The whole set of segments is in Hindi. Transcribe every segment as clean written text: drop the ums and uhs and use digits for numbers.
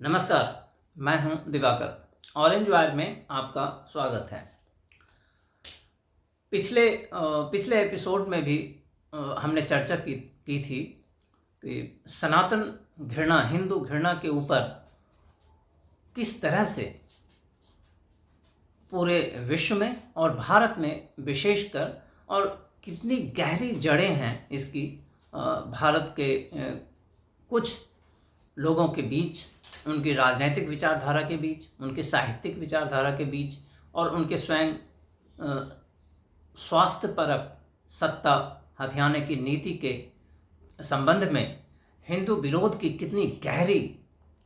नमस्कार, मैं हूं दिवाकर। ऑरेंज वायर में आपका स्वागत है। पिछले एपिसोड में भी हमने चर्चा की थी कि सनातन घृणा, हिंदू घृणा के ऊपर किस तरह से पूरे विश्व में और भारत में विशेषकर और कितनी गहरी जड़ें हैं इसकी भारत के कुछ लोगों के बीच, उनकी राजनीतिक विचारधारा के बीच, उनके साहित्यिक विचारधारा के बीच और उनके स्वयं स्वास्थ्यपरक सत्ता हथियाने की नीति के संबंध में हिंदू विरोध की कितनी गहरी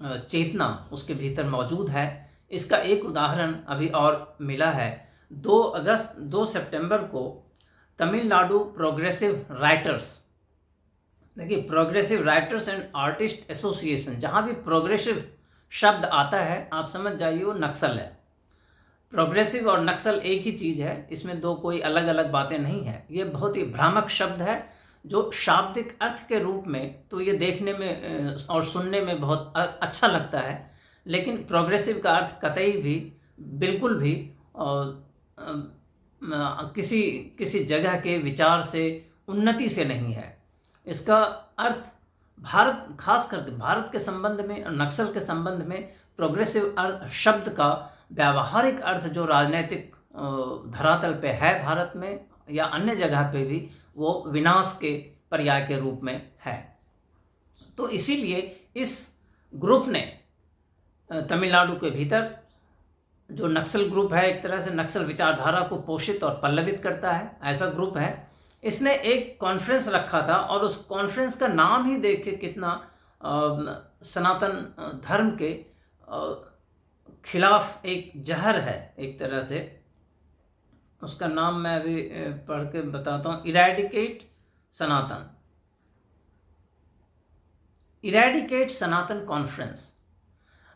चेतना उसके भीतर मौजूद है। इसका एक उदाहरण अभी और मिला है। 2 सितंबर को तमिलनाडु प्रोग्रेसिव राइटर्स, देखिए progressive writers and artist association, जहाँ भी प्रोग्रेसिव शब्द आता है आप समझ जाइए वो नक्सल है। प्रोग्रेसिव और नक्सल एक ही चीज़ है, इसमें दो कोई अलग अलग बातें नहीं है। ये बहुत ही भ्रामक शब्द है जो शाब्दिक अर्थ के रूप में तो ये देखने में और सुनने में बहुत अच्छा लगता है, लेकिन प्रोग्रेसिव का अर्थ कतई भी बिल्कुल भी किसी जगह के विचार से, उन्नति से नहीं है। इसका अर्थ भारत, खास करके भारत के संबंध में और नक्सल के संबंध में प्रोग्रेसिव शब्द का व्यावहारिक अर्थ जो राजनीतिक धरातल पे है भारत में या अन्य जगह पे भी, वो विनाश के पर्याय के रूप में है। तो इसीलिए इस ग्रुप ने तमिलनाडु के भीतर जो नक्सल ग्रुप है, एक तरह से नक्सल विचारधारा को पोषित और पल्लवित करता है, ऐसा ग्रुप है। इसने एक कॉन्फ्रेंस रखा था और उस कॉन्फ्रेंस का नाम ही देख के कितना सनातन धर्म के खिलाफ एक जहर है एक तरह से। उसका नाम मैं अभी पढ़ के बताता हूँ। इरेडिकेट सनातन कॉन्फ्रेंस,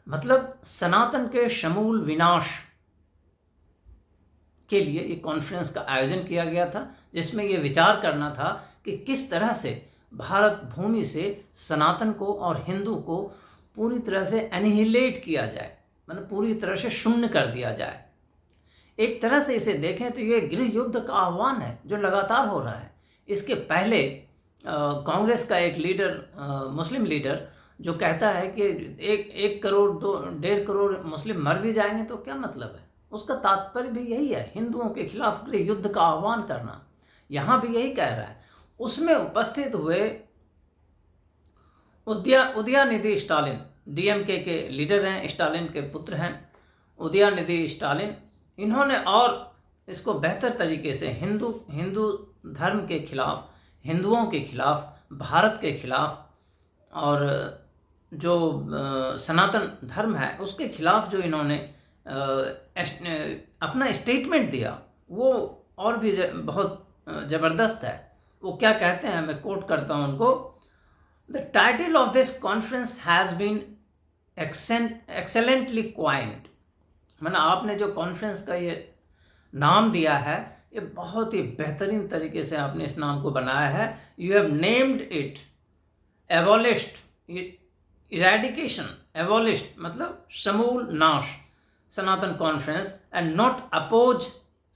मतलब सनातन के समूल विनाश के लिए ये कॉन्फ्रेंस का आयोजन किया गया था, जिसमें ये विचार करना था कि किस तरह से भारत भूमि से सनातन को और हिंदू को पूरी तरह से एनिहिलेट किया जाए, मतलब पूरी तरह से शून्य कर दिया जाए। एक तरह से इसे देखें तो ये गृह युद्ध का आह्वान है जो लगातार हो रहा है। इसके पहले कांग्रेस का एक लीडर, मुस्लिम लीडर, जो कहता है कि 1 करोड़ 1.5 करोड़ मुस्लिम मर भी जाएंगे तो क्या मतलब है। उसका तात्पर्य भी यही है, हिंदुओं के खिलाफ गृह युद्ध का आह्वान करना। यहाँ भी यही कह रहा है। उसमें उपस्थित हुए उदयनिधि स्टालिन, डीएमके के लीडर हैं, स्टालिन के पुत्र हैं उदयनिधि स्टालिन। इन्होंने और इसको बेहतर तरीके से हिंदू धर्म के खिलाफ, हिंदुओं के खिलाफ, भारत के खिलाफ और जो सनातन धर्म है उसके खिलाफ जो इन्होंने अपना स्टेटमेंट दिया, वो और भी बहुत ज़बरदस्त है। वो क्या कहते हैं, मैं कोट करता हूँ उनको। The title of this conference has been excellently coined, मतलब आपने जो कॉन्फ्रेंस का ये नाम दिया है, ये बहुत ही बेहतरीन तरीके से आपने इस नाम को बनाया है। You have named it abolished, eradication, abolished मतलब समूल नाश Sanatan conference and not oppose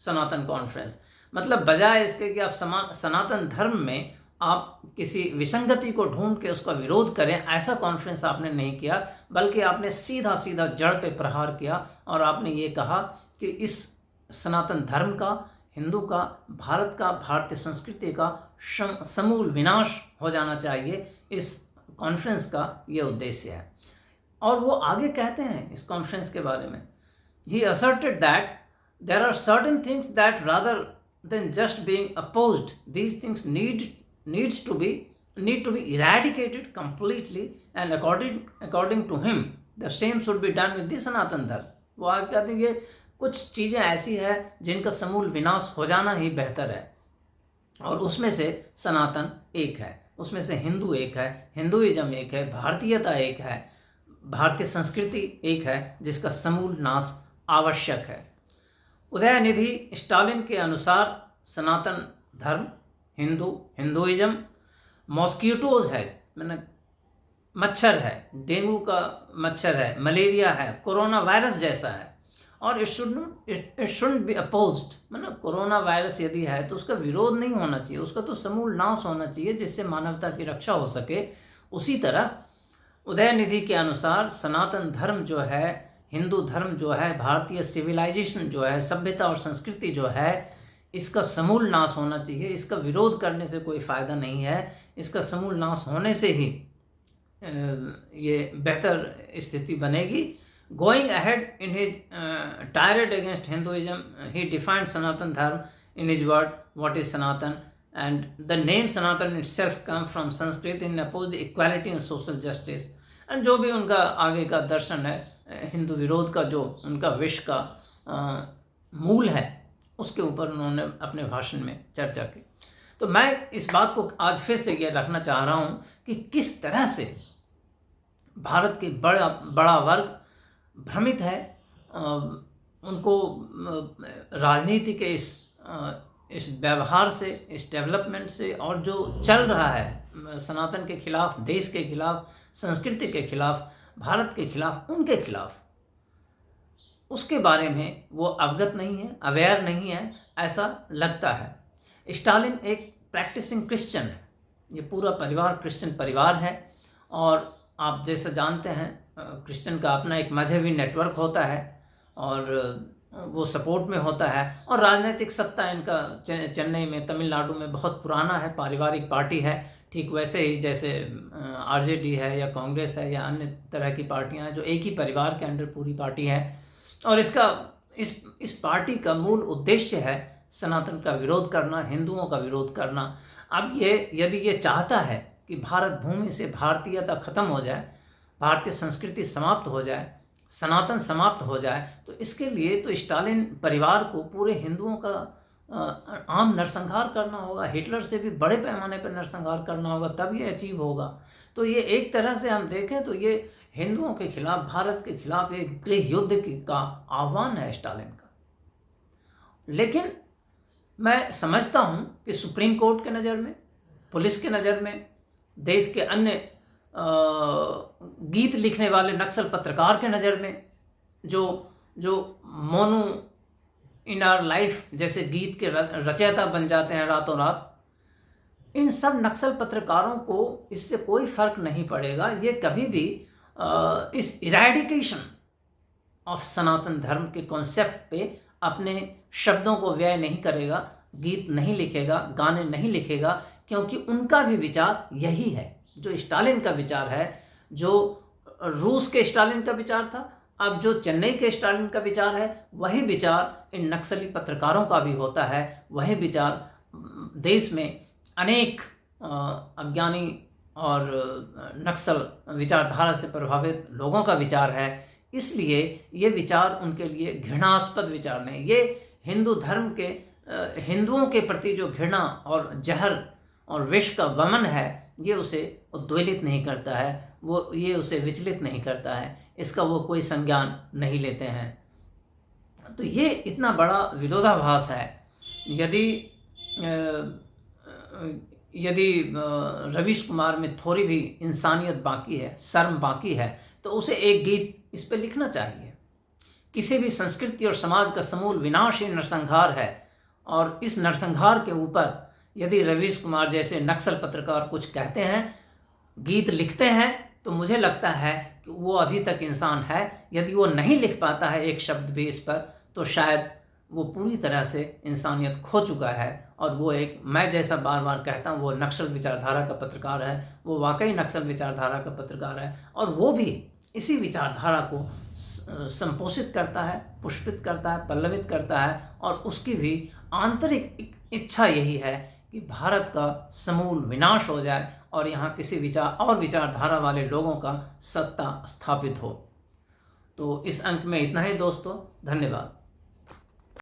Sanatan conference, मतलब बजाय इसके कि आप सनातन धर्म में आप किसी विसंगति को ढूंढ के उसका विरोध करें, ऐसा कॉन्फ्रेंस आपने नहीं किया, बल्कि आपने सीधा सीधा जड़ पे प्रहार किया और आपने ये कहा कि इस सनातन धर्म का, हिंदू का, भारत का, भारतीय संस्कृति का समूल विनाश हो जाना चाहिए। इस कॉन्फ्रेंस का ये उद्देश्य है। और वो आगे कहते हैं इस कॉन्फ्रेंस के बारे में, he asserted that there are certain things that rather than just being opposed, these things need to be eradicated completely, and according to him the same should be done with the Sanatan Dharma। वो आगे कहते हैं ये कुछ चीज़ें ऐसी है जिनका समूल विनाश हो जाना ही बेहतर है, और उसमें से सनातन एक है, उसमें से हिंदू एक है, हिंदुइज्म एक है, भारतीयता एक है, भारतीय संस्कृति एक है, जिसका समूल नाश आवश्यक है। उदयनिधि स्टालिन के अनुसार सनातन धर्म, हिंदुइज्म मॉस्किटोज है, मैंने मच्छर है, डेंगू का मच्छर है, मलेरिया है, कोरोना वायरस जैसा है, और इट शुड बी अपोज्ड। मतलब कोरोना वायरस यदि है तो उसका विरोध नहीं होना चाहिए, उसका तो समूल नाश होना चाहिए, जिससे मानवता की रक्षा हो सके। उसी तरह उदयनिधि के अनुसार सनातन धर्म जो है, हिंदू धर्म जो है, भारतीय सिविलाइजेशन जो है, सभ्यता और संस्कृति जो है, इसका समूल नाश होना चाहिए। इसका विरोध करने से कोई फ़ायदा नहीं है, इसका समूल नाश होने से ही ये बेहतर स्थिति बनेगी। Going ahead in his tirade against Hinduism, he defined Sanatan Dharma in his word, what is Sanatan, and the name Sanatan itself comes from Sanskrit in opposed equality and social justice. And जो भी उनका आगे का दर्शन है, हिंदू विरोध का जो उनका विष का मूल है, उसके ऊपर उन्होंने अपने भाषण में चर्चा की। तो मैं इस बात को आज फिर से ये रखना चाह रहा हूँ कि किस तरह से भारत के बड़ा वर्ग भ्रमित है, उनको राजनीति के इस व्यवहार से, इस डेवलपमेंट से, और जो चल रहा है सनातन के खिलाफ, देश के खिलाफ, संस्कृति के खिलाफ, भारत के खिलाफ, उनके खिलाफ, उसके बारे में वो अवगत नहीं है, अवेयर नहीं है, ऐसा लगता है। स्टालिन एक प्रैक्टिसिंग क्रिश्चियन है, ये पूरा परिवार क्रिश्चियन परिवार है, और आप जैसा जानते हैं क्रिश्चियन का अपना एक मजहबी नेटवर्क होता है, और वो सपोर्ट में होता है, और राजनीतिक सत्ता इनका चेन्नई में, तमिलनाडु में बहुत पुराना है, पारिवारिक पार्टी है। ठीक वैसे ही जैसे आरजेडी है या कांग्रेस है या अन्य तरह की पार्टियां हैं जो एक ही परिवार के अंडर पूरी पार्टी है। और इस पार्टी का मूल उद्देश्य है सनातन का विरोध करना, हिंदुओं का विरोध करना। अब यदि ये चाहता है कि भारत भूमि से भारतीयता खत्म हो जाए, भारतीय संस्कृति समाप्त हो जाए, सनातन समाप्त हो जाए, तो इसके लिए तो स्टालिन परिवार को पूरे हिंदुओं का आम नरसंहार करना होगा, हिटलर से भी बड़े पैमाने पर नरसंहार करना होगा, तब ये अचीव होगा। तो ये एक तरह से हम देखें तो ये हिंदुओं के खिलाफ, भारत के खिलाफ एक गृह युद्ध का आह्वान है स्टालिन का। लेकिन मैं समझता हूँ कि सुप्रीम कोर्ट के नज़र में, पुलिस के नज़र में, देश के अन्य गीत लिखने वाले नक्सल पत्रकार के नज़र में, जो मोनू इन आवर लाइफ जैसे गीत के रचयिता बन जाते हैं रातों रात, इन सब नक्सल पत्रकारों को इससे कोई फर्क नहीं पड़ेगा। ये कभी भी इस इरेडिकेशन ऑफ सनातन धर्म के कॉन्सेप्ट पे अपने शब्दों को व्यय नहीं करेगा, गीत नहीं लिखेगा, गाने नहीं लिखेगा, क्योंकि उनका भी विचार यही है जो स्टालिन का विचार है, जो रूस के स्टालिन का विचार था, अब जो चेन्नई के स्टालिन का विचार है, वही विचार इन नक्सली पत्रकारों का भी होता है, वही विचार देश में अनेक अज्ञानी और नक्सल विचारधारा से प्रभावित लोगों का विचार है। इसलिए ये विचार उनके लिए घृणास्पद विचार नहीं। ये हिंदू धर्म के, हिंदुओं के प्रति जो घृणा और जहर और विष का वमन है, ये उसे उद्वेलित नहीं करता है, ये उसे विचलित नहीं करता है, इसका वो कोई संज्ञान नहीं लेते हैं। तो ये इतना बड़ा विरोधाभास है। यदि रवीश कुमार में थोड़ी भी इंसानियत बाकी है, शर्म बाकी है, तो उसे एक गीत इस पर लिखना चाहिए। किसी भी संस्कृति और समाज का समूल विनाश ही नरसंहार है, और इस नरसंहार के ऊपर यदि रवीश कुमार जैसे नक्सल पत्रकार कुछ कहते हैं, गीत लिखते हैं, तो मुझे लगता है कि वो अभी तक इंसान है। यदि वो नहीं लिख पाता है एक शब्द भी इस पर, तो शायद वो पूरी तरह से इंसानियत खो चुका है, और वो एक, मैं जैसा बार बार कहता हूँ, वो नक्सल विचारधारा का पत्रकार है, वो वाकई नक्सल विचारधारा का पत्रकार है, और वो भी इसी विचारधारा को संपोषित करता है, पुष्पित करता है, पल्लवित करता है, और उसकी भी आंतरिक इच्छा यही है कि भारत का समूल विनाश हो जाए और यहाँ किसी विचारधारा वाले लोगों का सत्ता स्थापित हो। तो इस अंक में इतना ही दोस्तों, धन्यवाद।